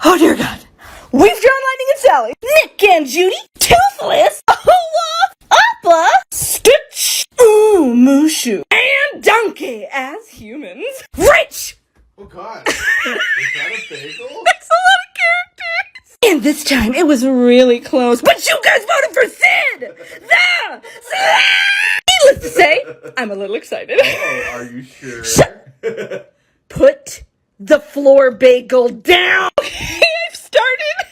Oh dear God. We've drawn Lightning and Sally, Nick and Judy, Toothless, Ola, Appa, Stitch, Mushu, and Donkey as humans. Rich! Oh God. Is that a bagel? That's a lot of characters. And this time it was really close, but you guys voted for Sid! Needless to say, I'm a little excited. Oh, are you sure? Put the floor bagel down. Okay, I've started.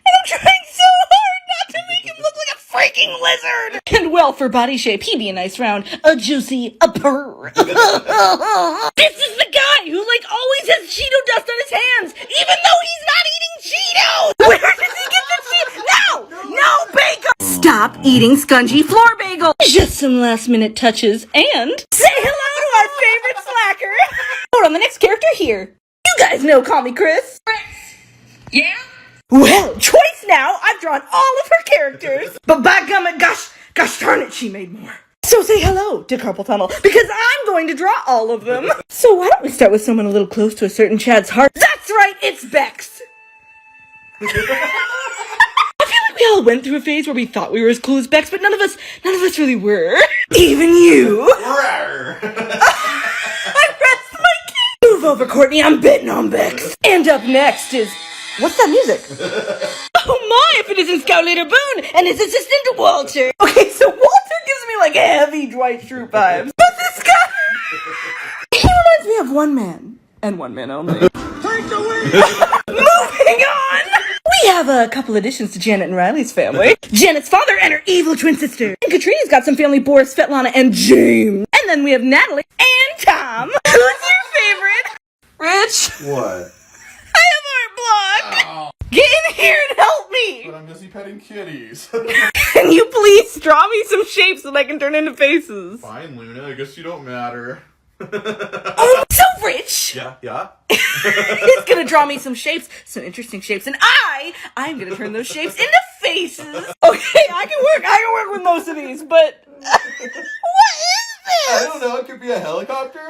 And I'm trying so hard not to make him look like a freaking lizard. And well, for body shape, he'd be a nice round, a juicy, a purr. This is the guy who always has Cheeto dust on his hands, even though he's not eating Cheetos. Where does he get the Cheetos? No bagel. Stop eating scungy floor bagel. Just some last minute touches and say hello to our favorite slacker. Hold on, the next character here. You guys know Call Me Chris. Yeah? Well, choice now. I've drawn all of her characters. But by gummit, gosh darn it, she made more. So say hello to Carpal Tunnel, because I'm going to draw all of them. So why don't we start with someone a little close to a certain Chad's heart? That's right, it's Bex. I feel like we all went through a phase where we thought we were as cool as Bex, but none of us really were. Even you. Rawr. I rest my case. Move over, Courtney, I'm betting on Bex. And up next is... What's that music? Oh my, if it isn't Scout Leader Boone and his assistant Walter. Okay, so Walter gives me heavy Dwight Schrute vibes. But this guy... He reminds me of one man. And one man only. Take the wheel! Moving on! We have a couple additions to Janet and Riley's family. Janet's father and her evil twin sister. And Katrina's got some family: Boris, Svetlana, and James. And then we have Natalie and Tom. Who's your favorite? Rich? What? I have art block. Oh. Get in here and help me. But I'm busy petting kitties. Can you please draw me some shapes that I can turn into faces? Fine, Luna. I guess you don't matter. Oh, so Rich. Yeah. He's gonna draw me some shapes, some interesting shapes, and I'm gonna turn those shapes into faces. Okay, I can work with most of these, but what is this? I don't know. It could be a helicopter.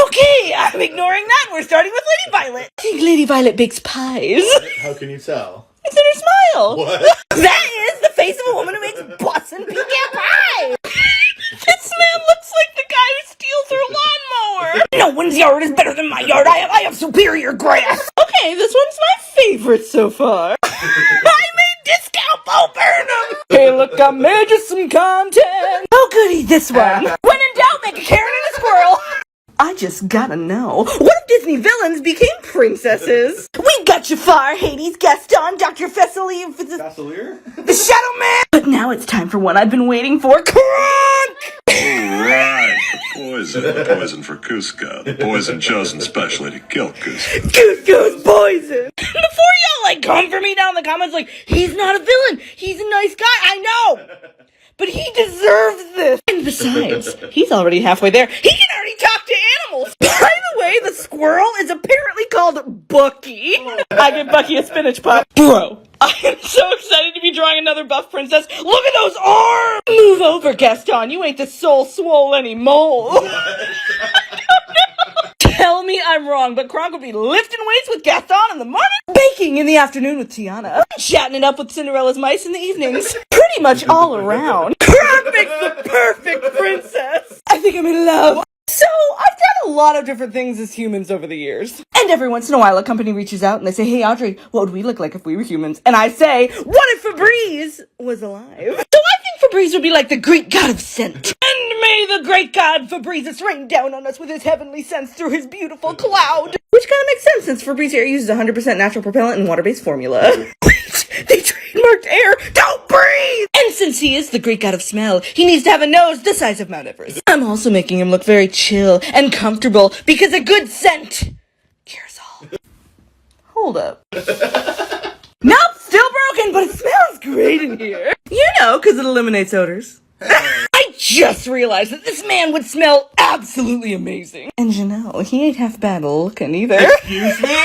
Okay, I'm ignoring that. We're starting with Lady Violet. I think Lady Violet bakes pies. How can you tell? It's in her smile. What? That is the face of a woman who makes bussin' pecan pie. This man looks like the guy who steals her lawnmower. No one's yard is better than my yard. I have superior grass. Okay, this one's my favorite so far. I made Discount Bo Burnham. Hey, look, I made you some content. Oh, goody, this one. When in doubt, make a Karen and a squirrel. I just gotta know, what if Disney villains became princesses? We got you far, Hades, Gaston, Dr. Fesselier, Gasselier? the Shadow Man. But now it's time for one I've been waiting for. Kronk! Right. Poison for Kuzka. The poison chosen specially to kill Kuzka. Goose poison. Before y'all come for me down in the comments he's not a villain, he's a nice guy, I know. But he deserves this. And besides, he's already halfway there. He can already talk to animals. By the way, the squirrel is apparently called Bucky. I give Bucky a spinach pop. Bro, I am so excited to be drawing another buff princess. Look at those arms. Move over, Gaston. You ain't the soul swole anymore. Tell me I'm wrong, but Kronk will be lifting weights with Gaston in the morning, baking in the afternoon with Tiana, chatting it up with Cinderella's mice in the evenings. Pretty much all around. Kronk makes the perfect princess. I think I'm in love. So, I've done a lot of different things as humans over the years. And every once in a while, a company reaches out and they say, hey, Audrey, what would we look like if we were humans? And I say, what if Febreze was alive? So I think Febreze would be like the Greek god of scent. And may the great god Febreze rain down on us with his heavenly scents through his beautiful cloud. Which kind of makes sense since Febreze air uses 100% natural propellant and water-based formula. Wait, they trademarked air. Don't breathe! And since he is the Greek god of smell, he needs to have a nose the size of Mount Everest. I'm also making him look very chill and comfortable because a good scent cures all. Hold up. Nope, still broken, but it smells great in here. You know, because it eliminates odors. I just realized that this man would smell absolutely amazing. And you know, he ain't half bad looking either. Excuse me?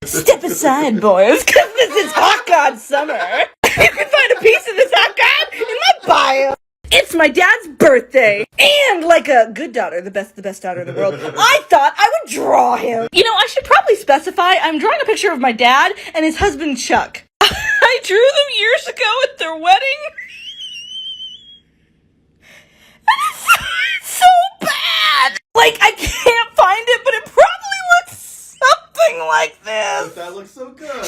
Step aside, boys, because this is Hot God Summer. You can find a piece of this Hot God in my bio. It's my dad's birthday. birthday. And like a good daughter, the best daughter in the world, I thought I would draw him. You know, I should probably specify I'm drawing a picture of my dad and his husband Chuck. I drew them years ago at their wedding. It's so bad. Like, I can't find it, but it probably looks something like this. That looks so good.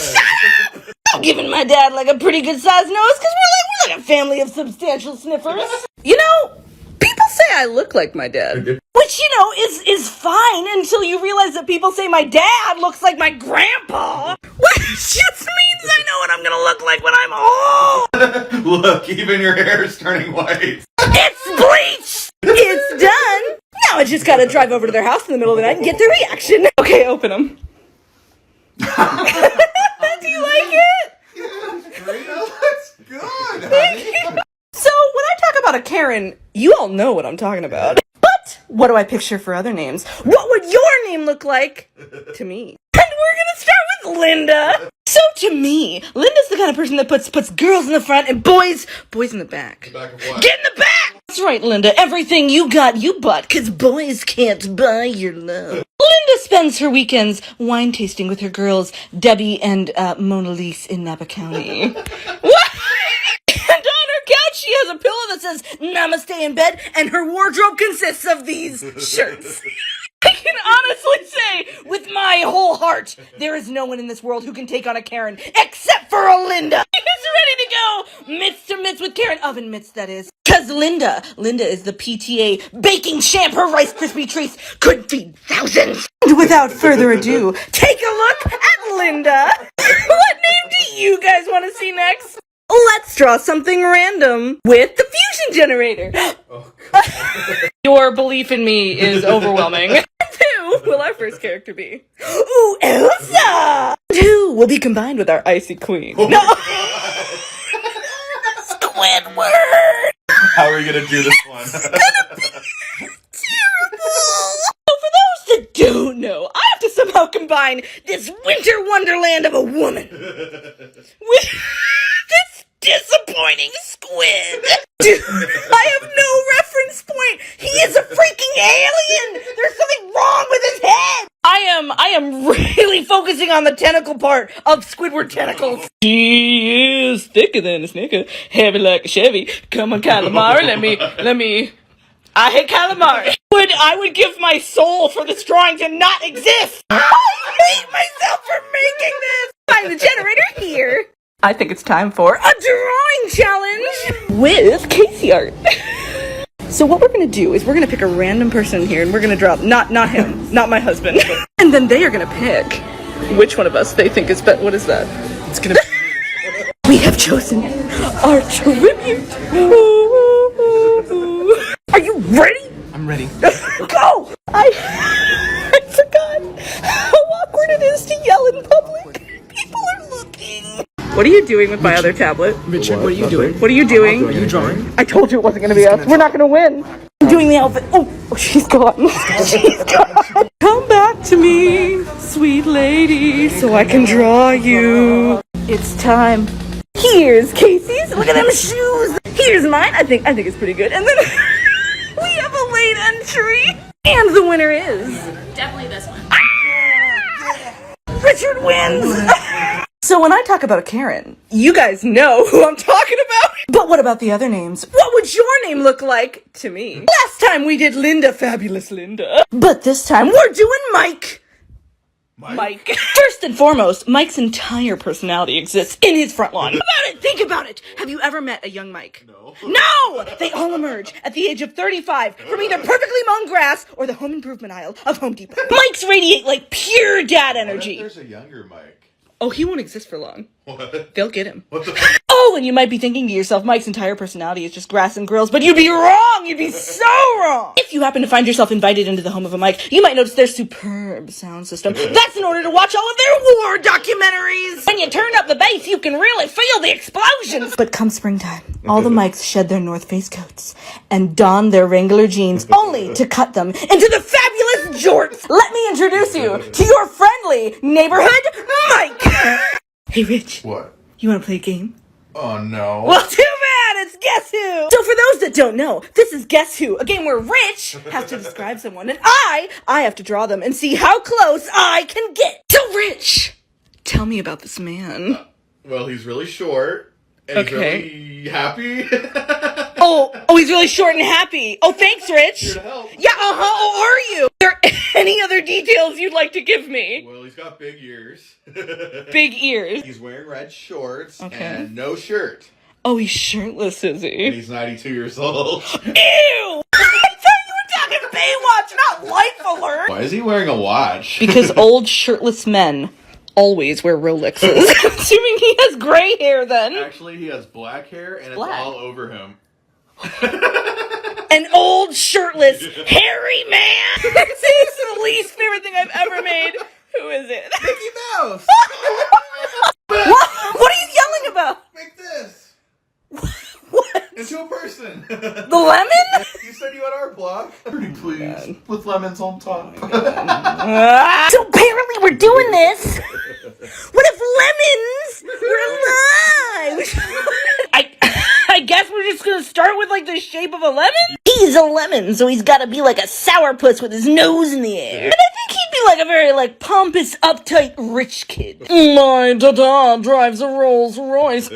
I'm giving my dad like a pretty good sized nose because we're like a family of substantial sniffers. You know, people say I look like my dad, which, you know, is fine until you realize that people say my dad looks like my grandpa, which just means I know what I'm gonna look like when I'm old. Look, even your hair is turning white. It's bleached. It's done. Now I just gotta drive over to their house in the middle of the night and get their reaction. Okay, open them. Do you like it? That looks good, honey. So when I talk about a Karen, you all know what I'm talking about. But what do I picture for other names? What would your name look like to me? And we're gonna start with Linda. So to me, Linda's the kind of person that puts girls in the front and boys in the back. Back of what? Get in the back! That's right, Linda. Everything you got, you bought, because boys can't buy your love. Linda spends her weekends wine tasting with her girls, Debbie and Mona Lisa in Napa County. What? And on her couch, she has a pillow that says Namaste in bed, and her wardrobe consists of these shirts. I can honestly say, with my whole heart, there is no one in this world who can take on a Karen, except for a Linda. She's ready to go mitts to mitts with Karen. Oven mitts, that is. Because Linda is the PTA baking champ. Her Rice Krispie treats could feed thousands. And without further ado, take a look at Linda. What name do you guys want to see next? Let's draw something random with the fusion generator. Oh, God. Your belief in me is overwhelming. Who will our first character be? Ooh, Elsa! Who will be combined with our icy queen? Oh, No! Squidward! How are we gonna do this one? Terrible! So for those that don't know, I have to somehow combine this winter wonderland of a woman with this disappointing squid. Dude, I have no reference point. He is a freaking alien. There's something wrong with his head. I am really focusing on the tentacle part of Squidward tentacles. He is thicker than a snicker, heavy like a Chevy. Come on, calamari, let me. I hate calamari. I would give my soul for this drawing to not exist. I hate myself for making this. Find the generator here. I think it's time for a drawing challenge with Casey art. So what we're gonna do is we're gonna pick a random person here and we're gonna draw not him, not my husband. And then they are gonna pick which one of us they think is better. What is that? It's gonna be we have chosen our tribute. Are you ready? I'm ready. Go! I forgot how awkward it is to yell in public. People are looking. What are you doing with my other tablet? Richard, what are you doing? What are you doing? Are you drawing? I told you it wasn't going to be us. We're not going to win. I'm doing the outfit. Oh, she's gone. She's gone. Come back to me, sweet lady, so I can draw you. It's time. Here's Casey's. Look at them shoes. Here's mine. I think it's pretty good. And then we have a late entry. And the winner is Definitely this one. Richard wins. So when I talk about a Karen, you guys know who I'm talking about. But what about the other names? What would your name look like to me? Last time we did Linda, fabulous Linda. But this time we're doing Mike. Mike. First and foremost, Mike's entire personality exists in his front lawn. Think about it. Have you ever met a young Mike? No. No! They all emerge at the age of 35 from either perfectly mown grass or the home improvement aisle of Home Depot. Mikes radiate like pure dad energy. There's a younger Mike. Oh, he won't exist for long. What? They'll get him. What the? Oh, and you might be thinking to yourself, Mike's entire personality is just grass and grills, but you'd be wrong! You'd be so wrong! If you happen to find yourself invited into the home of a Mike, you might notice their superb sound system. That's in order to watch all of their war documentaries! When you turn up the bass, you can really feel the explosions! But come springtime, all the Mikes shed their North Face coats and don their Wrangler jeans, only to cut them into the fabulous jorts! Let me introduce you to your friendly neighborhood Mike! Hey, Rich. What? You want to play a game? Oh no. Well, too bad! It's Guess Guess Who. So for those that don't know, this is Guess Who, a game where Rich has to describe someone, and I have to draw them and see how close I can get. So Rich, tell me about this man. Well, he's really short. And Okay. he's really happy. Oh, he's really short and happy. Oh, thanks, Rich. Here to help. Yeah, Oh, are you? Are there any other details you'd like to give me? Well, he's got big ears. Big ears. He's wearing red shorts Okay. and no shirt. Oh, he's shirtless, is And he? he's 92 years old. Ew! I thought you were talking Baywatch, not Life Alert. Why is he wearing a watch? Because old shirtless men always wear Rolexes. Assuming he has gray hair then. Actually, he has black hair and Black. it's all over him. An old shirtless hairy man. This is the least favorite thing I've ever made. Who is it? Mickey Mouse! What are you yelling about? Make this! What? Into a person! The lemon? You said you had art block. Pretty please. With lemons on top. So apparently we're doing this. What if lemons were alive? I guess we're just gonna start with like the shape of a lemon? He's a lemon, so he's gotta be like a sourpuss with his nose in the air. And I think he'd be like a very like pompous, uptight, rich kid. My dada drives a Rolls Royce.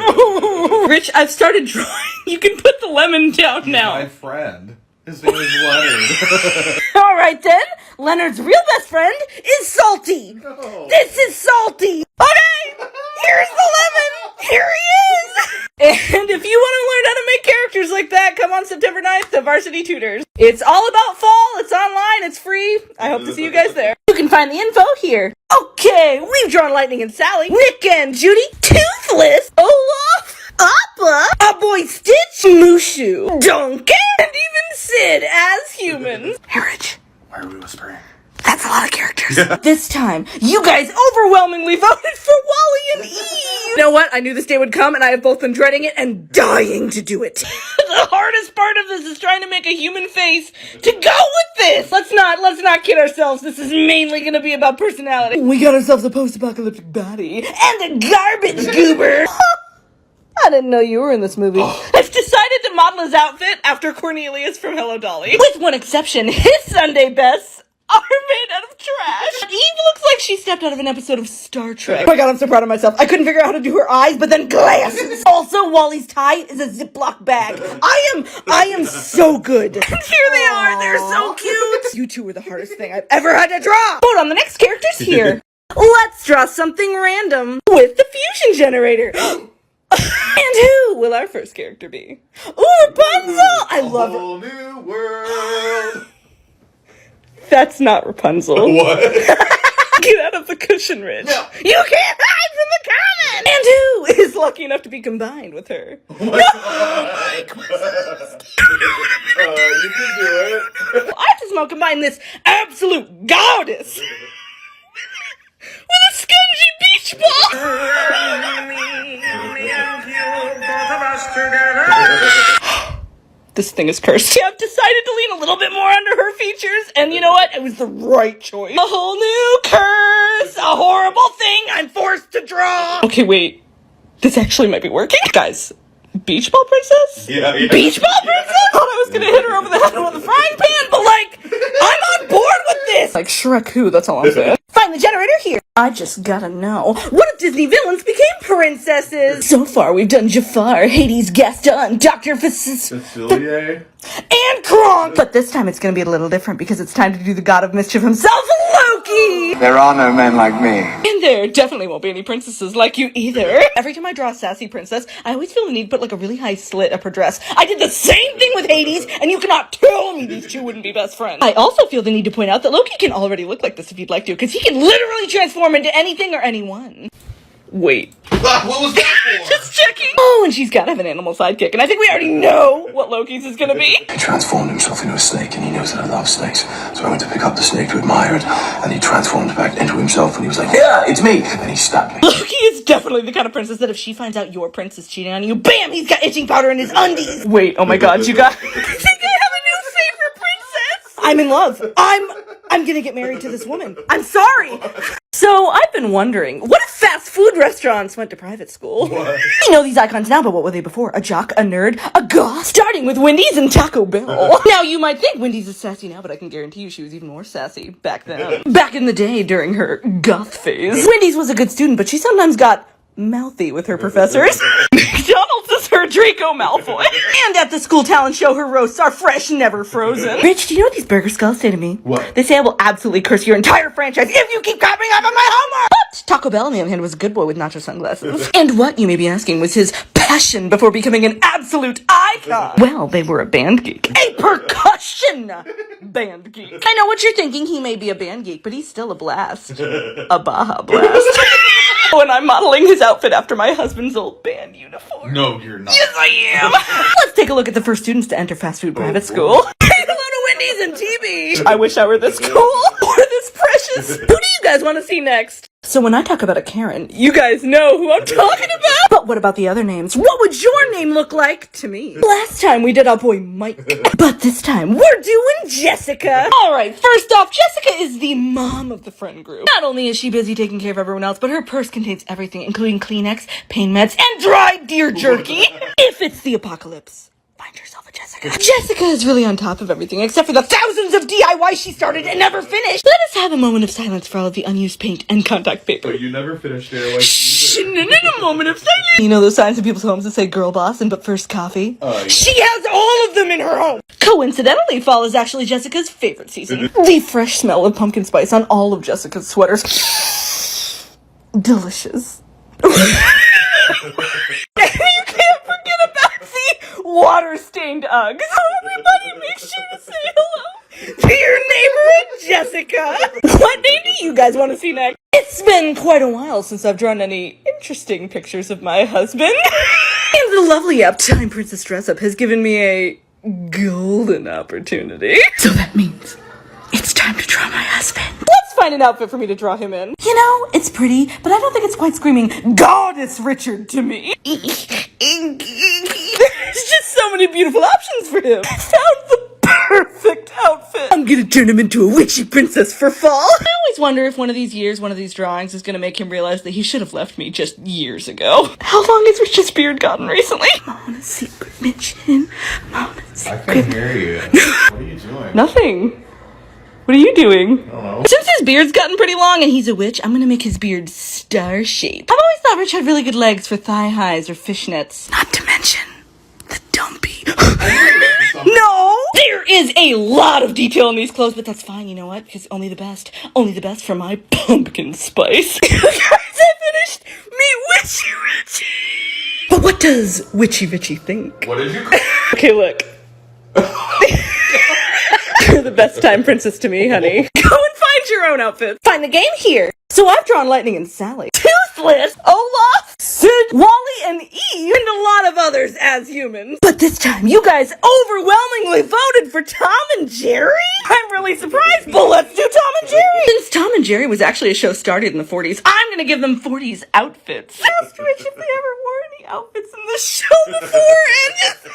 Rich, I've started drawing. You can put the lemon down now. My friend. His name is Leonard. Alright then, Leonard's real best friend is Salty. No. This is Salty. Okay, here's the lemon. Here he is. And if you want to learn how to make characters like that, come on September 9th to Varsity Tutors. It's all about fall. It's online. It's free. I hope to see you guys there. You can find the info here. Okay, we've drawn Lightning and Sally, Nick and Judy, Toothless, Olaf, Appa, a boy Stitch, Mushu, Donkey, and even Sid as humans. Hey, Rich. Why are we whispering? That's a lot of characters. This time, you guys overwhelmingly voted for Wally and Eve. You know what? I knew this day would come, and I have both been dreading it and dying to do it. The hardest part of this is trying to make a human face to go with this. Let's not kid ourselves. This is mainly going to be about personality. We got ourselves a post-apocalyptic body and a garbage goober. I didn't know you were in this movie. I've decided to model his outfit after Cornelius from Hello Dolly. With one exception, his Sunday bests are made out of trash. Eve looks like she stepped out of an episode of Star Trek. Oh my god, I'm so proud of myself. I couldn't figure out how to do her eyes, but then glasses. Also, Wally's tie is a Ziploc bag. I am so good. And here they are. They're so cute. You two were the hardest thing I've ever had to draw. Vote on the next characters here. Let's draw something random with the fusion generator. And who will our first character be? Ooh, Rapunzel! I love it. Whole new world. That's not Rapunzel. What? Get out of the cushion, Rich. No. You can't hide from the comment! And who is lucky enough to be combined with her? Oh my god. You can do it. I just want to combine this absolute goddess with a spongy beach ball! This thing is cursed. Yeah, I've decided to lean a little bit more under her features, and you know what? It was the right choice. A whole new curse! A horrible thing I'm forced to draw! Okay, wait. This actually might be working. Guys, beach ball princess? Yeah. Beach ball princess? I thought I was gonna hit her over the head with a frying pan, but like, I'm on board with this! Like Shrek who, that's all I'm saying. Find the generator here. I just gotta know, what if Disney villains became princesses? So far, we've done Jafar, Hades, Gaston, Dr. Facilier. and Kronk! But this time it's gonna be a little different because it's time to do the god of mischief himself, Loki! There are no men like me. And there definitely won't be any princesses like you either. Every time I draw a sassy princess, I always feel the need to put like a really high slit up her dress. I did the same thing with Hades, and you cannot tell me these two wouldn't be best friends. I also feel the need to point out that Loki can already look like this if you'd like to, because he can literally transform into anything or anyone. Wait. What was that for? Just checking. Oh, and she's gotta have an animal sidekick, and I think we already know what Loki's is gonna be. He transformed himself into a snake, and he knows that I love snakes. So I went to pick up the snake to admire it, and he transformed back into himself, and he was like, "Yeah, it's me!" And he stabbed me. Loki is definitely the kind of princess that if she finds out your prince is cheating on you, bam, he's got itching powder in his undies. Wait, oh my god, you got... I think I have a new favorite princess. I'm in love. I'm gonna get married to this woman. I'm sorry. So, I've been wondering, what if fast food restaurants went to private school? What? You know these icons now, but what were they before? A jock, a nerd, a goth? Starting with Wendy's and Taco Bell. Now, you might think Wendy's is sassy now, but I can guarantee you she was even more sassy back then. Back in the day, during her goth phase. Wendy's was a good student, but she sometimes got mouthy with her professors. McDonald's is her Draco Malfoy. And at the school talent show, her roasts are fresh, never frozen. Rich, do you know what these burger skulls say to me? What? They say I will absolutely curse your entire franchise if you keep copying off of my homework! But Taco Bell, on the other hand, was a good boy with nacho sunglasses. And what, you may be asking, was his passion before becoming an absolute icon? Well, they were a band geek. A percussion band geek. I know what you're thinking, he may be a band geek, but he's still a blast. A Baja Blast. When I'm modeling his outfit after my husband's old band uniform. No, you're not. Yes, I am. Let's take a look at the first students to enter fast food private school. Hey, hello to Wendy's and TB. I wish I were this cool or this precious. Who do you guys want to see next? So when I talk about a Karen, you guys know who I'm talking about. But what about the other names? What would your name look like to me? Last time we did our boy Mike. But this time we're doing Jessica. Alright, first off, Jessica is the mom of the friend group. Not only is she busy taking care of everyone else, but her purse contains everything, including Kleenex, pain meds, and dried deer jerky. If it's the apocalypse, find yourself a Jessica. Jessica is really on top of everything, except for the thousands of DIY she started and never finished. Let us have a moment of silence for all of the unused paint and contact paper. But you never finished there like Shh, in a moment of silence. You know those signs in people's homes that say girl boss and but first coffee? Yeah. She has all of them in her home. Coincidentally, fall is actually Jessica's favorite season. The fresh smell of pumpkin spice on all of Jessica's sweaters. Delicious. You can't forget about the water-stained Uggs. So everybody make sure to say hello to your neighbor Jessica. What name do you guys want to see next? It's been quite a while since I've drawn any interesting pictures of my husband. And the lovely Uptime Princess Dress-Up has given me a golden opportunity. So that means it's time to draw my husband. Let's find an outfit for me to draw him in. You know, it's pretty, but I don't think it's quite screaming Goddess Richard to me. There's just so many beautiful options for him. I found the perfect outfit. I'm gonna turn him into a witchy princess for fall. I always wonder if one of these years, one of these drawings is gonna make him realize that he should have left me just years ago. How long has Richard's beard gotten recently? I'm on a secret mission. I'm on a secret. I can't hear you. What are you doing? Nothing. What are you doing? I don't know. Since his beard's gotten pretty long and he's a witch, I'm gonna make his beard star-shaped. I've always thought Rich had really good legs for thigh highs or fishnets. Not to mention the dumpy. No! There is a lot of detail in these clothes, but that's fine, you know what? Because only the best for my pumpkin spice. You guys have finished me witchy Richie. But what does witchy Richie think? What did you call Okay, look. You're the best time princess to me, honey. Go and find your own outfit. Find the game here. So I've drawn Lightning and Sally, Toothless, Olaf, Sid, Wally, and Eve, and a lot of others as humans. But this time, you guys overwhelmingly voted for Tom and Jerry? I'm really surprised, but let's do Tom and Jerry. Since Tom and Jerry was actually a show started in the 40s, I'm gonna give them 40s outfits. Ask Rich if they ever wore any outfits in the show before, and just...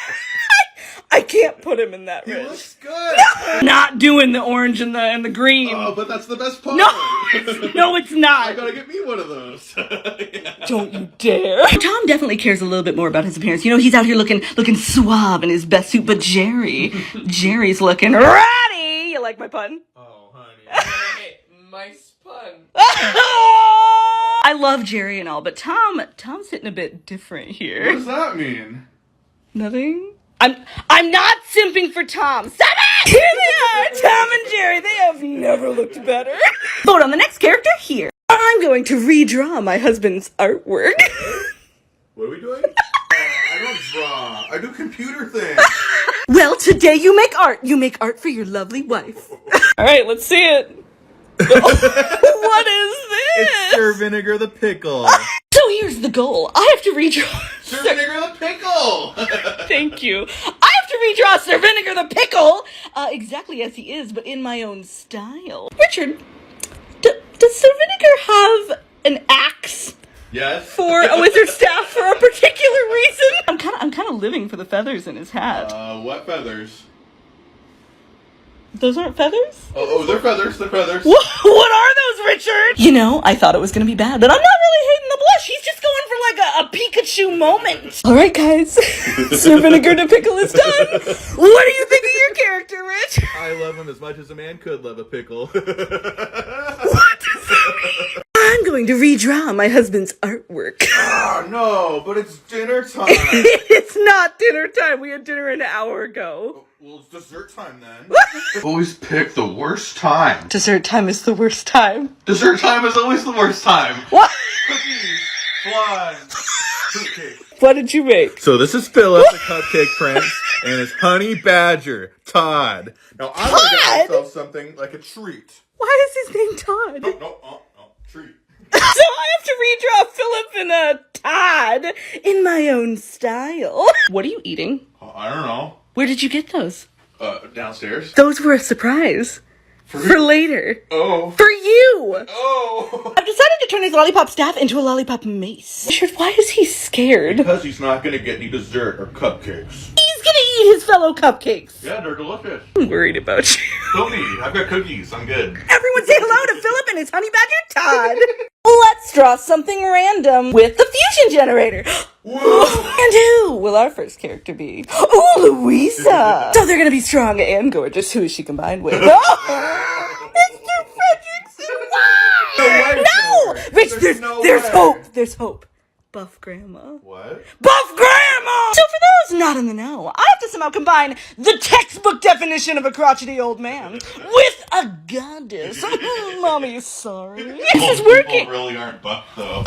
I can't put him in that, He Rich. looks good. Not doing the orange and the green. Oh, but that's the best part. No, no, it's I not. gotta get me one of those. Don't you dare. Tom definitely cares a little bit more about his appearance. You know, he's out here looking suave in his best suit, but Jerry's looking ratty. You like my pun? Oh, honey. Nice pun. I love Jerry and all, but Tom's hitting a bit different What here. does that mean? Nothing? I'm not simping for Tom. Stop it! Here they are, Tom and Jerry. They have never looked better. Vote on the next character here. I'm going to redraw my husband's artwork. What are we doing? I don't draw. I do computer things. Well, today you make art. You make art for your lovely wife. All right, let's see it. What is this? It's Sir Vinegar the Pickle. So here's the goal. I have to redraw... Sir Vinegar the Pickle! Thank you. I have to redraw Sir Vinegar the Pickle exactly as he is, but in my own style. Richard, does Sir Vinegar have an axe Yes. for a wizard's staff for a particular reason? I'm kind of living for the feathers in his hat. What feathers? Those aren't feathers? Oh, they're feathers. They're feathers. What are those, Richard? You know, I thought it was gonna be bad, but I'm not really hating the blush. He's just going for like a Pikachu moment. All right, guys. Sir Vinegar to Pickle is done. What do you think of your character, Rich? I love him as much as a man could love a pickle. What? I'm going to redraw my husband's artwork. Oh, no, but it's dinner time. It's not dinner time. We had dinner an hour ago. Well, it's dessert time then. Always pick the worst time. Dessert time is the worst time. Dessert time is always the worst time. What? Cookies, flan, fruitcake. What did you make? So this is Philip, the Cupcake Prince, and his honey badger, Todd. Now I'm gonna get myself something like a treat. Why is his name Todd? No, treat. So I have to redraw Philip and Todd in my own style. What are you eating? I don't know. Where did you get those? Downstairs. Those were a surprise. For later. Oh. For you! Oh. I've decided to turn his lollipop staff into a lollipop mace. Richard, why is he scared? Because he's not gonna get any dessert or cupcakes. He's gonna eat his fellow cupcakes. Yeah, they're delicious. I'm worried about you. Don't eat. I've got cookies. I'm good. Everyone say hello to Philip and his honey badger, Todd. Let's draw something random with the fusion generator. Whoa. And who will our first character be? Oh, Louisa. So they're gonna be strong and gorgeous. Who is she combined with? Oh, Mr. Fredrickson. Why? No! Rich, there's hope. There's hope. Buff Grandma. What? Buff Grandma! So for those not in the know, I have to somehow combine the textbook definition of a crotchety old man with a goddess. Mommy, sorry. This is working. People really aren't buff, though.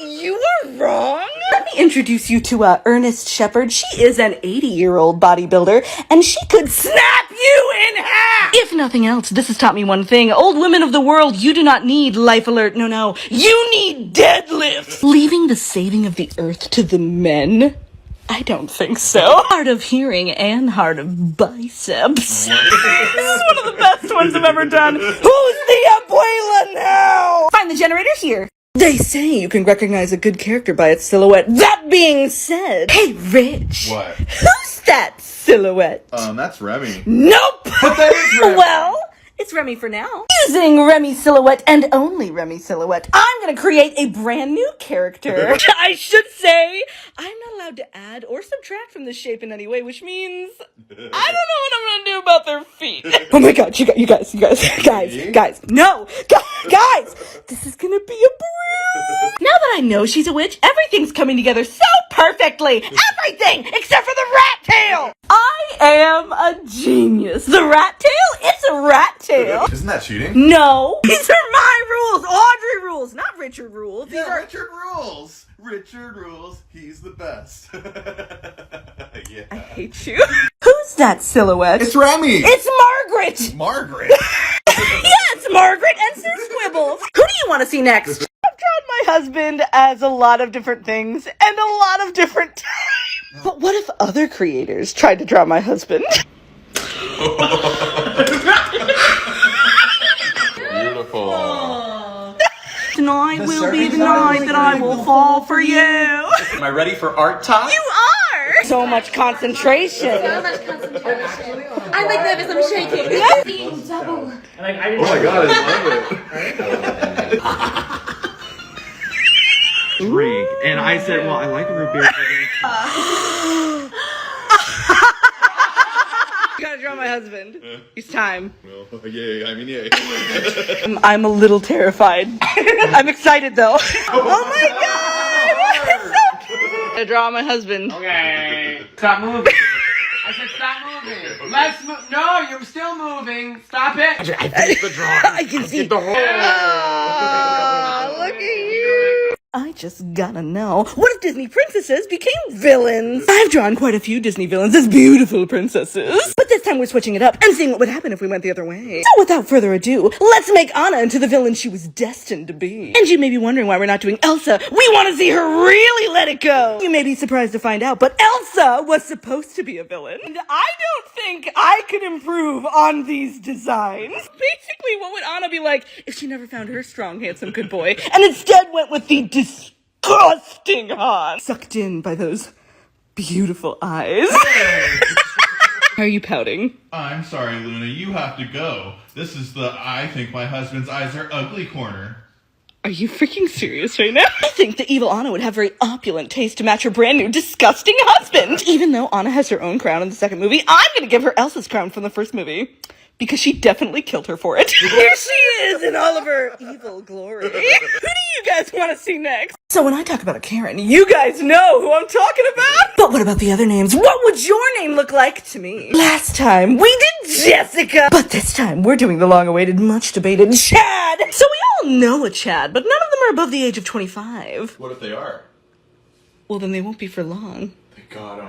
You were wrong. Let me introduce you to Ernest Shepherd. She is an 80-year-old bodybuilder, and she could snap you in half. If nothing else, this has taught me one thing. Old women of the world, you do not need life alert. No. You need deadlifts. Leaving the saving of the earth to the men? I don't think so. Hard of hearing and hard of biceps. This is one of the best ones I've ever done. Who's the abuela now? Find the generator here. They say you can recognize a good character by its silhouette. That being said, hey, Rich. What? Who's that silhouette? That's Remy. Nope. But that is Remy. Well, it's Remy for now. Using Remy silhouette and only Remy silhouette, I'm gonna create a brand new character. I should say, I'm not allowed to add or subtract from this shape in any way, which means I don't know what I'm gonna do about their feet. Oh my god, you guys, no, guys, this is gonna be a brew. Now that I know she's a witch, everything's coming together so perfectly. Everything except for the rat tail. I am a genius. The rat tail? It's a rat tail. Isn't that cheating? No. These are my rules. Audrey rules, not Richard rules. These are Richard rules. Richard rules. He's the best. Yeah. I hate you. Who's that silhouette? It's Remy. It's Margaret. Margaret. Yeah, it's Margaret and Sir Squibbles. Who do you want to see next? I've drawn my husband as a lot of different things and a lot of different times. But what if other creators tried to draw my husband? Beautiful. Tonight will be the night that I will fall for you. Am I ready for art talk? You are! So much concentration. So much concentration. I'm like nervous, I'm shaking. Being double. Oh my god, I love it. Drink. And I said, well, I like a root beer. You gotta draw my husband. It's time. Oh, yay, I mean yay. I'm a little terrified. I'm excited though. Oh my god! It's so cute. I draw my husband. Okay. Stop moving. I said stop moving. Let's move. No, you're still moving. Stop it. I finished the drawing. I can see. The whole. Oh, look at you. I just gotta know, what if Disney princesses became villains? I've drawn quite a few Disney villains as beautiful princesses. But this time we're switching it up and seeing what would happen if we went the other way. So without further ado, let's make Anna into the villain she was destined to be. And you may be wondering why we're not doing Elsa. We want to see her really let it go. You may be surprised to find out, but Elsa was supposed to be a villain. And I don't think I could improve on these designs. Basically, what would Anna be like if she never found her strong, handsome, good boy, and instead went with the disgusting Hans? Sucked in by those beautiful eyes. Are you pouting? I'm sorry, Luna, you have to go. This is the I think my husband's eyes are ugly corner. Are you freaking serious right now? I think the evil Anna would have very opulent taste to match her brand new disgusting husband. Even though Anna has her own crown in the second movie, I'm gonna give her Elsa's crown from the first movie. Because she definitely killed her for it. Here she is in all of her evil glory. Who do you guys want to see next? So when I talk about a Karen, you guys know who I'm talking about. But what about the other names? What would your name look like to me? Last time we did Jessica. But this time we're doing the long-awaited, much-debated Chad. So we all know a Chad, but none of them are above the age of 25. What if they are? Well, then they won't be for long. They got him.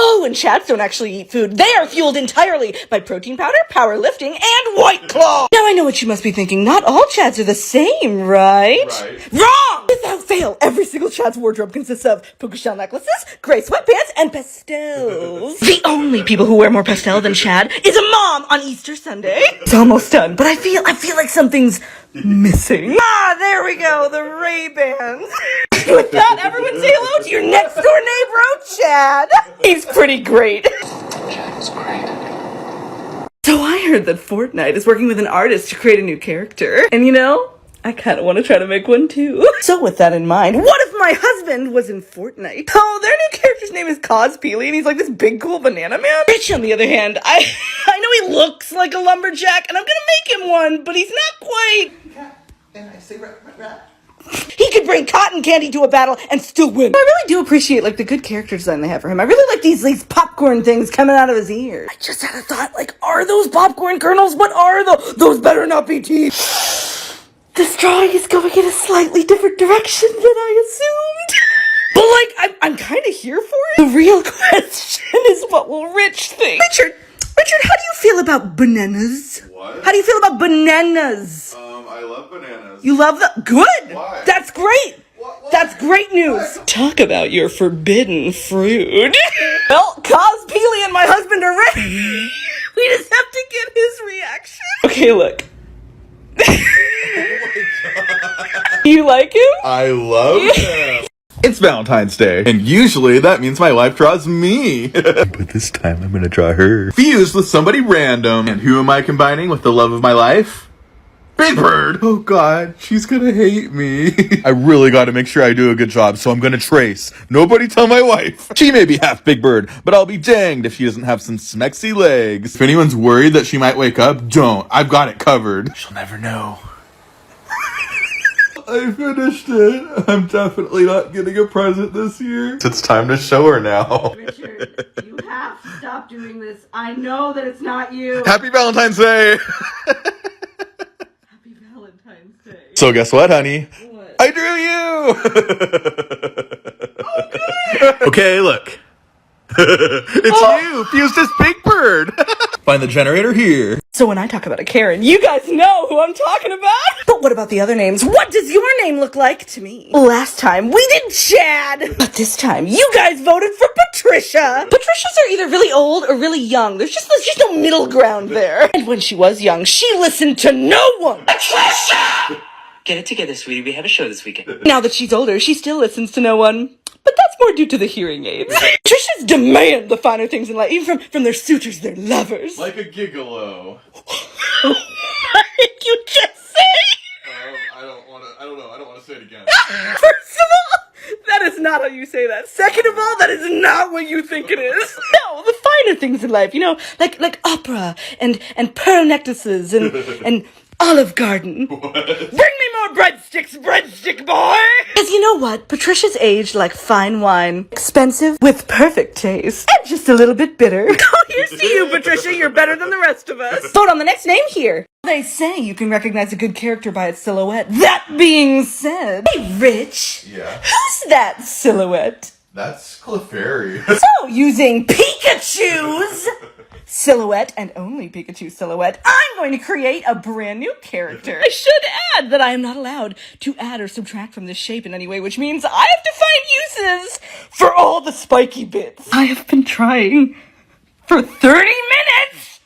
Oh, and Chads don't actually eat food. They are fueled entirely by protein powder, powerlifting, and White Claw. Now I know what you must be thinking. Not all Chads are the same, right? Wrong! Without fail, every single Chad's wardrobe consists of puka shell necklaces, gray sweatpants, and pastels. The only people who wear more pastel than Chad is a mom on Easter Sunday. It's almost done, but I feel like something's missing. Ah, there we go, the Ray-Bans. With that, everyone say hello to your next door neighbor, Chad. He's pretty great. Chad was great. So I heard that Fortnite is working with an artist to create a new character. And you know, I kind of want to try to make one too. So with that in mind, what if my husband was in Fortnite? Oh, their new character's name is Cos Peely, and he's like this big cool banana man. Rich, on the other hand, I know he looks like a lumberjack, and I'm gonna make him one, but he's not quite. He could bring cotton candy to a battle and still win. I really do appreciate like the good character design they have for him. I really like these popcorn things coming out of his ears. I just had a thought, like, are those popcorn kernels? What are those? Better not be teeth. This drawing is going in a slightly different direction than I assumed. But like, I'm kind of here for it. The real question is, what will Rich think? Richard, how do you feel about bananas? What? How do you feel about bananas? I love bananas. You love them? Good! Why? That's great! What? That's great news! Talk about your forbidden fruit. Well, Cos Peely and my husband are ready. We just have to get his reaction. Okay, look. You like him? I love him. It's Valentine's Day, and usually that means my wife draws me. But this time I'm gonna draw her. Fused with somebody random. And who am I combining with the love of my life? Big Bird! Oh god, she's gonna hate me. I really gotta make sure I do a good job, so I'm gonna trace. Nobody tell my wife. She may be half Big Bird, but I'll be danged if she doesn't have some smexy legs. If anyone's worried that she might wake up, don't. I've got it covered. She'll never know. I finished it. I'm definitely not getting a present this year. It's time to show her now. Richard, you have to stop doing this. I know that it's not you. Happy Valentine's Day! Happy Valentine's Day. So guess what, honey? What? I drew you! Oh, good! Okay, look. It's you, fused as Big Bird. Find the generator here. So when I talk about a Karen, you guys know who I'm talking about. But what about the other names? What does your name look like to me? Last time we did Chad, but this time you guys voted for Patricia. Patricias are either really old or really young. There's just no middle ground there. And when she was young, she listened to no one. Patricia! Get it together, sweetie. We have a show this weekend. Now that she's older, she still listens to no one. But that's more due to the hearing aids. Patricias demand the finer things in life, even from their suitors, their lovers. Like a gigolo. What did you just say? I don't want to say it again. First of all, that is not how you say that. Second of all, that is not what you think it is. No, the finer things in life, you know, like opera and pearl necklaces and Olive Garden. What? Bring me more breadstick boy! Because you know what? Patricia's aged like fine wine. Expensive with perfect taste. And just a little bit bitter. Oh, here's to you, Patricia. You're better than the rest of us. Vote on the next name here. They say you can recognize a good character by its silhouette. That being said, hey, Rich. Yeah? Who's that silhouette? That's Clefairy. So, using Pikachu's silhouette, and only Pikachu silhouette, I'm going to create a brand new character. I should add that I am not allowed to add or subtract from this shape in any way, which means I have to find uses for all the spiky bits. I have been trying for 30 minutes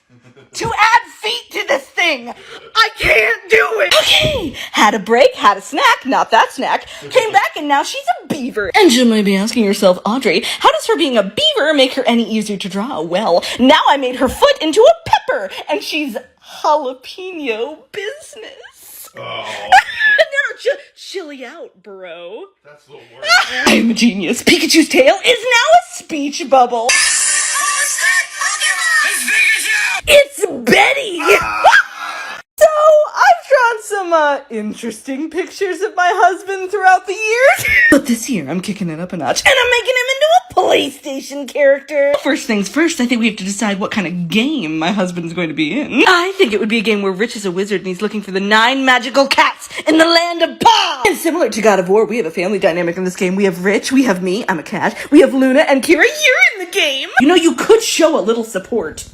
to add feet to this thing. I can't do it. Okay, had a break, had a snack, not that snack, came back and now she's a beaver. And you might be asking yourself, Audrey, how does her being a beaver make her any easier to draw? Well, now I made her foot into a pepper and she's jalapeno business. Oh. No, chilly out, bro. That's the worst. I'm a genius. Pikachu's tail is now a speech bubble. It's Betty! So, I've drawn some, interesting pictures of my husband throughout the years. But this year, I'm kicking it up a notch, and I'm making him into a PlayStation character. First things first, I think we have to decide what kind of game my husband's going to be in. I think it would be a game where Rich is a wizard and he's looking for the 9 magical cats in the land of Paw. And similar to God of War, we have a family dynamic in this game. We have Rich, we have me, I'm a cat, we have Luna, and Kira, you're in the game. You know, you could show a little support.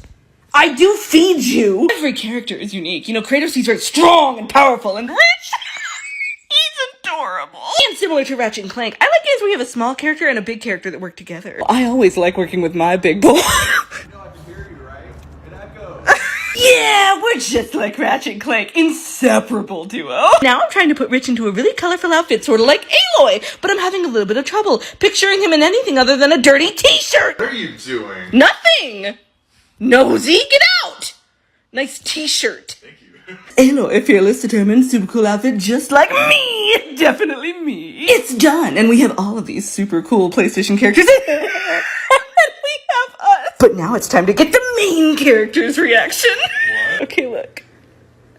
I do feed you. Every character is unique. You know, Kratos, he's very strong and powerful, and Rich, he's adorable. And similar to Ratchet and Clank, I like games where you have a small character and a big character that work together. I always like working with my big boy. Yeah, we're just like Ratchet and Clank, inseparable duo. Now I'm trying to put Rich into a really colorful outfit, sort of like Aloy, but I'm having a little bit of trouble picturing him in anything other than a dirty t-shirt. What are you doing? Nothing. Nosy, get out! Nice t-shirt. Thank you. Aloy, fearless, determined, super cool outfit, just like me. Definitely me. It's done, and we have all of these super cool PlayStation characters. And we have us. But now it's time to get the main character's reaction. What? Okay, look.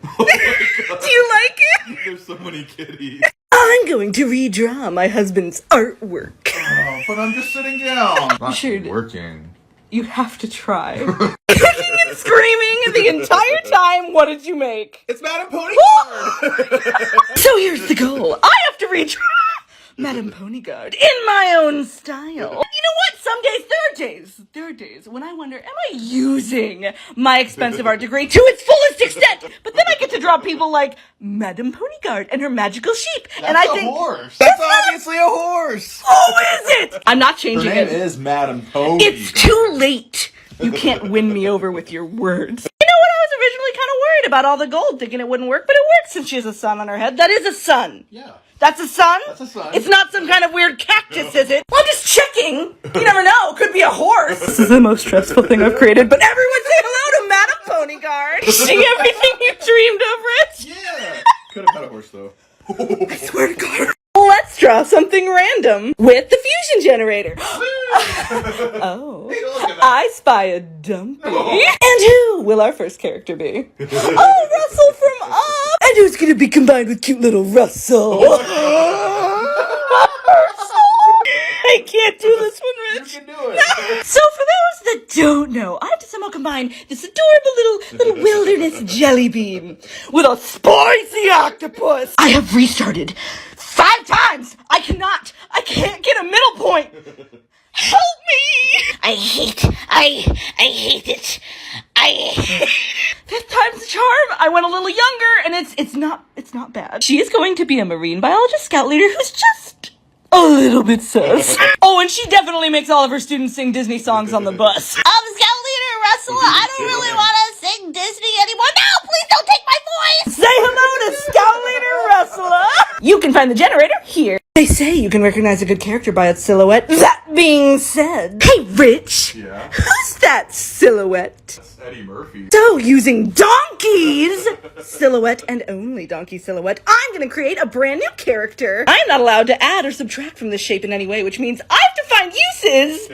Oh my God. Do you like it? There's so many kitties. I'm going to redraw my husband's artwork. Oh, but I'm just sitting down. Not Sure. working. You have to try. Kicking and screaming the entire time. What did you make? It's Madame Pony So here's the goal. I have to redraw Madame Ponyguard in my own style. You know what? Some days, there are days when I wonder, am I using my expensive art degree to its fullest extent? But then I get to draw people like Madame Ponyguard and her magical sheep. And I think, horse. That's obviously a horse. who is it? I'm not Her changing name it. is Madame Pony. It's too late. You can't win me over with your words. You know what? I was originally kind of worried about all the gold, thinking it wouldn't work, but it works since she has a sun on her head. That is a sun. Yeah. That's a sun? That's a sun. It's not some kind of weird cactus, is it? Well, I'm just checking. You never know. Could be a horse. This is the most stressful thing I've created, but everyone say hello to Madame Ponyguard. See everything you dreamed of, Rich? Yeah. Could have had a horse, though. I swear to God. Let's draw something random with the fusion generator. Oh, Hey, look at that. I spy a dumpy. And who will our first character be? Oh, Russell from Up. And who's gonna be combined with cute little Russell? I can't do this one, Rich. You can do it. So for those that don't know, I have to somehow combine this adorable little wilderness jelly bean with a spicy octopus. I have restarted 5 times. I can't get a middle point. Help me! I hate it. Fifth time's the charm. I went a little younger, and it's not bad. She is going to be a marine biologist scout leader who's just a little bit sus. Oh, and she definitely makes all of her students sing Disney songs on the bus. Scout Leader Russell, I don't really want to sing Disney anymore. No, please don't take my voice. Say hello to Scout Leader Russell. You can find the generator here. They say you can recognize a good character by its silhouette. That being said, hey, Rich. Yeah. Who's that silhouette? That's Eddie Murphy. So, using donkeys silhouette and only donkey silhouette, I'm gonna create a brand new character. I'm not allowed to add or subtract from this shape in any way, which means I have to find uses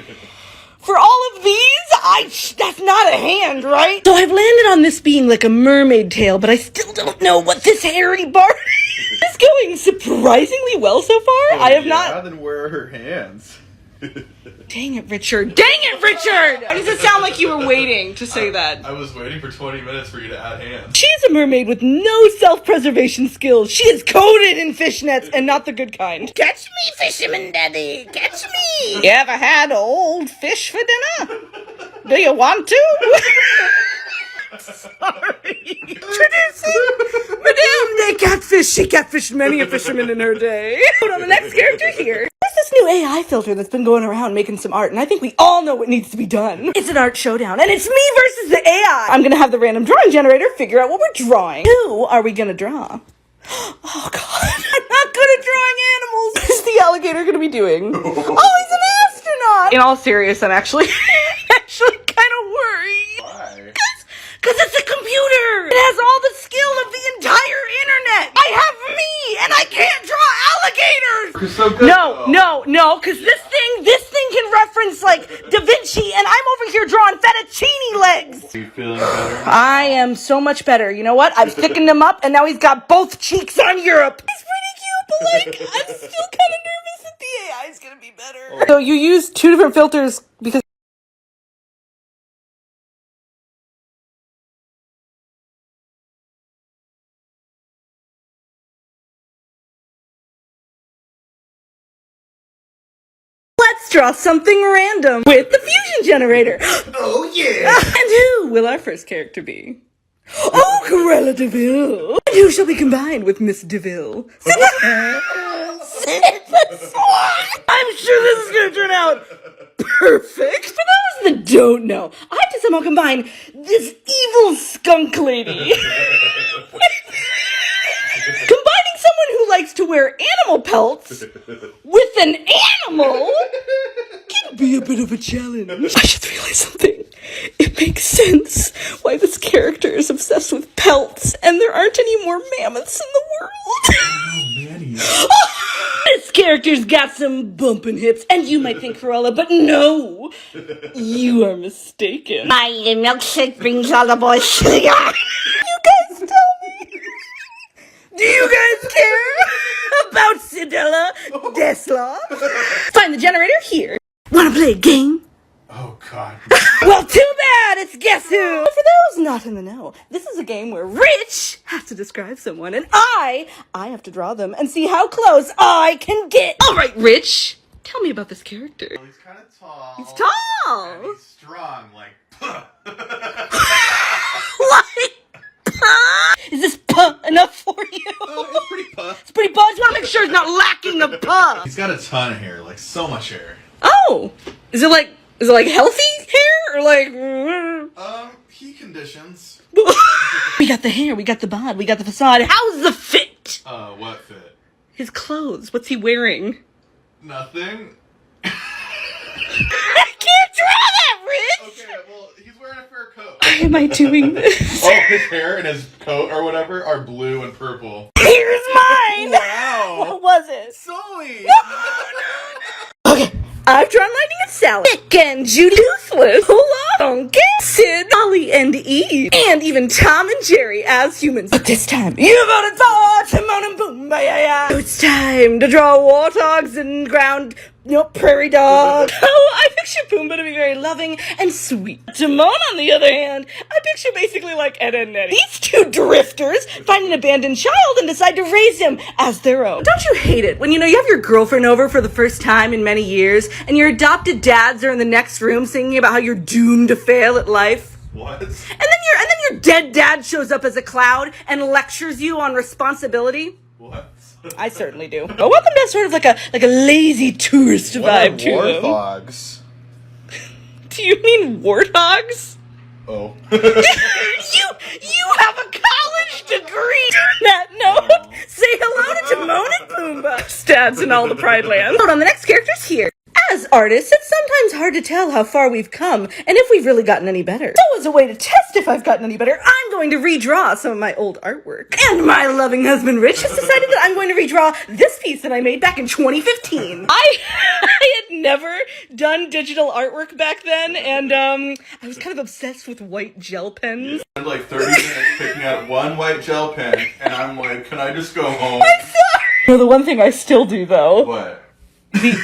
for all of these. That's not a hand, right? So I've landed on this being like a mermaid tail, but I still don't know what this hairy bar is going surprisingly well so far. I have not. Then where are her hands? Dang it, Richard. Dang it, Richard! Why does it sound like you were waiting to say that? I was waiting for 20 minutes for you to add hands. She's a mermaid with no self-preservation skills. She is coated in fishnets and not the good kind. Catch me, fisherman daddy. Catch me. You ever had old fish for dinner? Do you want to? Sorry. Introducing Madame de Catfish. She catfished many a fisherman in her day. Put on the next character here. Who's this new AI filter that's been going around making some art, and I think we all know what needs to be done. It's an art showdown, and it's me versus the AI. I'm gonna have the random drawing generator figure out what we're drawing. Who are we gonna draw? Oh god, I'm not good at drawing animals. What is the alligator gonna be doing? Oh, he's an astronaut. In all seriousness, I'm actually kind of worried. Why? Because it's a computer. It has all the skill of the entire internet. I have me, and I can't draw alligators. You're so good. No, because this thing can reference like Da Vinci, and I'm over here drawing fettuccine legs. Are you feeling better? I am so much better. You know what? I've thickened him up, and now he's got both cheeks on Europe. He's pretty cute, but like, I'm still kind of nervous that the AI is gonna be better. So you use 2 different filters because. Let's draw something random with the fusion generator. Oh yeah! And who will our first character be? Oh, Corella DeVille. And who shall be combined with Miss DeVille? I'm sure this is going to turn out perfect. For those that don't know, I have to somehow combine this evil skunk lady combining someone who likes to wear animal pelts with an animal can be a bit of a challenge. I just realized something. It makes sense why this character is obsessed with pelts and there aren't any more mammoths in the world. This character's got some bumping hips, and you might think Corella, but no, you are mistaken. My milkshake brings all the boys to the yard. You guys tell me. Do you guys care about Sidella Desla? Find the generator here. Wanna play a game? Oh god. Well, too bad, it's Guess Who! For those not in the know, this is a game where Rich has to describe someone, and I have to draw them and see how close I can get. Alright, Rich, tell me about this character. He's kind of tall. He's tall! And he's strong, like. Like, is this puh enough for you? It's pretty puff. It's pretty puh. I just want to make sure it's not lacking a puh. He's got a ton of hair, like so much hair. Oh, is it like healthy hair or like? He conditions. We got the hair, we got the bod, we got the facade. How's the fit? What fit? His clothes. What's he wearing? Nothing. I can't draw that, Rich. Okay, well, he's wearing a fur coat. Why am I doing this? Oh, his hair and his coat or whatever are blue and purple. Here's mine. Wow. What was it? Sully. Okay, I've drawn Lightning and Sally, Nick and Judy, Toothless, Donkey, Sid, Ollie and Eve, and even Tom and Jerry as humans. But this time, you gotta draw Timon and Pumbaa, yeah. So it's time to draw warthogs and ground, prairie dogs. Oh, I picture Pumbaa to be very loving and sweet. Timon, on the other hand, I picture basically like Ed and Eddie. These two drifters find an abandoned child and decide to raise him as their own. Don't you hate it when you have your girlfriend over for the first time in many years and your adopted dads are in the next room singing about how you're doomed to fail at life? What? And then your dead dad shows up as a cloud and lectures you on responsibility? What? I certainly do. But welcome to sort of like a lazy tourist vibe to them. Warthogs? Do you mean warthogs? Oh. You have a college degree. On that note, say hello to Timon and Pumbaa. Stats in all the Pride Land. Hold on, the next character's here. As artists, it's sometimes hard to tell how far we've come and if we've really gotten any better. So as a way to test if I've gotten any better, I'm going to redraw some of my old artwork. And my loving husband Rich has decided that I'm going to redraw this piece that I made back in 2015. I had never done digital artwork back then, and I was kind of obsessed with white gel pens. I spent like 30 minutes picking out one white gel pen, and I'm like, can I just go home? I'm sorry. The one thing I still do though. What?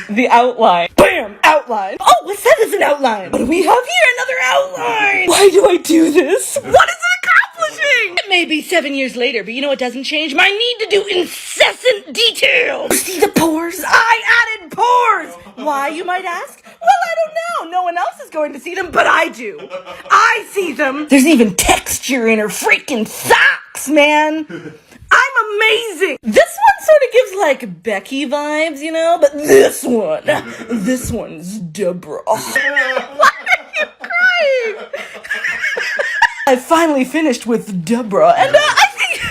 The outline. Bam! Outline. Oh, what's that as an outline? What do we have here? Another outline! Why do I do this? What is it accomplishing? It may be 7 years later, but you know what doesn't change? My need to do incessant detail. You see the pores? I added pores! Why, you might ask? Well, I don't know. No one else is going to see them, but I do. I see them. There's even texture in her freaking socks, man. I'm amazing. This one sort of gives like Becky vibes, you know? But this one's Deborah. Why are you crying? I finally finished with Deborah, and I think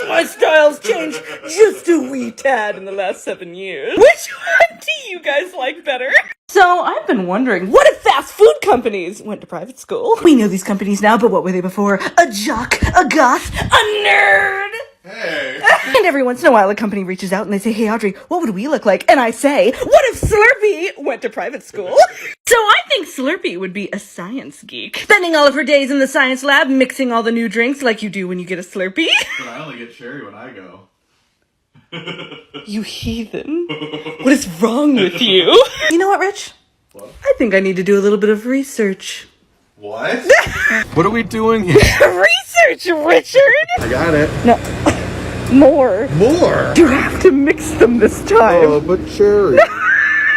my style's changed just a wee tad in the last 7 years. Which one do you guys like better? So I've been wondering, what if fast food companies went to private school? We know these companies now, but what were they before? A jock, a goth, a nerd? Hey. And every once in a while, a company reaches out and they say, hey, Audrey, what would we look like? And I say, what if Slurpee went to private school? So I think Slurpee would be a science geek, spending all of her days in the science lab, mixing all the new drinks like you do when you get a Slurpee. But I only get cherry when I go. You heathen. What is wrong with you? You know what, Rich? What? I think I need to do a little bit of research. What? What are we doing here? Research, Richard! I got it. No. More. More? You have to mix them this time. Oh, but cherry.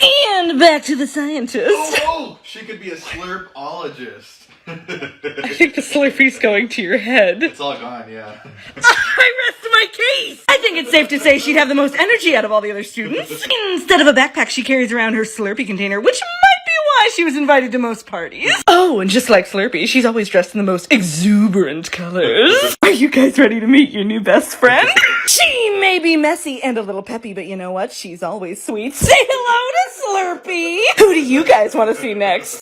And back to the scientist. Oh, she could be a slurpologist. I think the Slurpee's going to your head. It's all gone, yeah. I rest my case! I think it's safe to say she'd have the most energy out of all the other students. Instead of a backpack, she carries around her Slurpee container, which might be why she was invited to most parties. Oh, and just like Slurpee, she's always dressed in the most exuberant colors. Are you guys ready to meet your new best friend? She may be messy and a little peppy, but you know what? She's always sweet. Say hello to Slurpee! Who do you guys want to see next?